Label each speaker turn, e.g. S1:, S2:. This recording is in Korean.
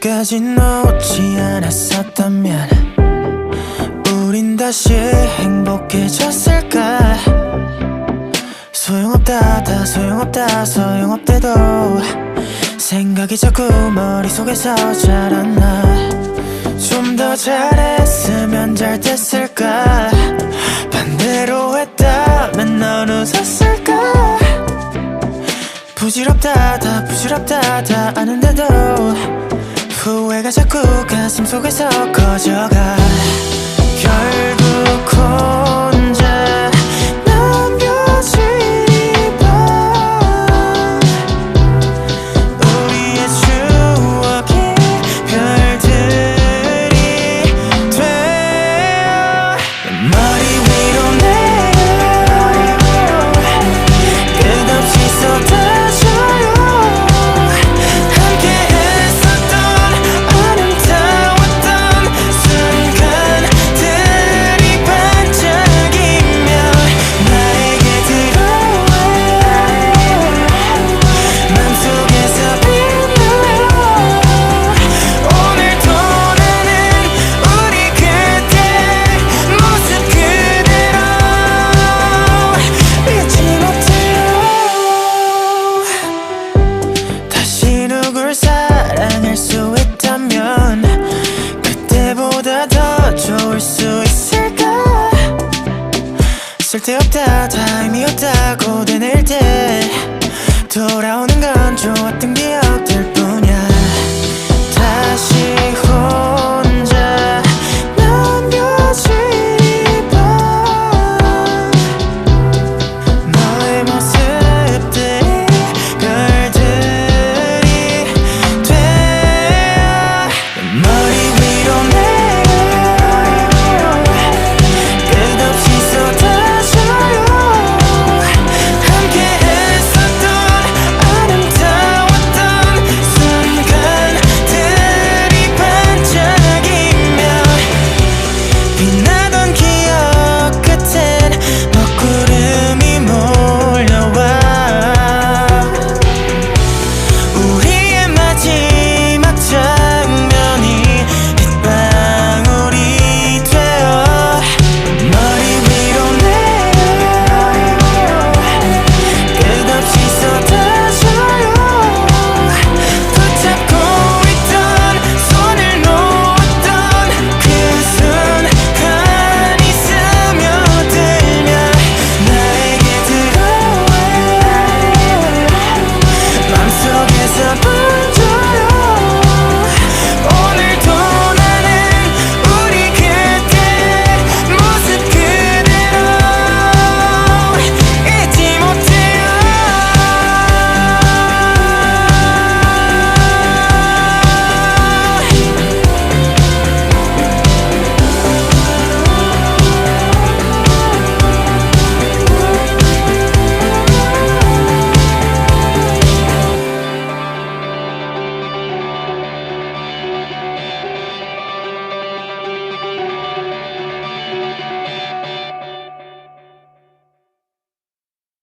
S1: 끝까지 놓지 않았었다면 우린 다시 행복해졌을까. 소용없다 다 소용없다 소용없대도 생각이 자꾸 머릿속에서 자라나. 좀 더 잘했으면 잘 됐을까. 반대로 했다면 넌 웃었을까. 부질없다 다 부질없다 다 아는데도 후회가 자꾸 가슴 속에서 커져가. 결국 혼자 남겨진 이 밤 우리의 추억이 별들이 되어 머리 위로 내려 끝없이 쏟아져요. 함께 했었던 아름다웠던 순간들이 반짝이며 나에게 들어와 맘속에서 빛나요. 오늘도 나는 우리 그때 모습 그대로 잊지 못해요. 다시 누굴 사랑할 수 있다면 그때보다 더 좋을 수 있을까. 쓸데없다 다 의미 없다고 되낼 때 돌아오는 건 좋았던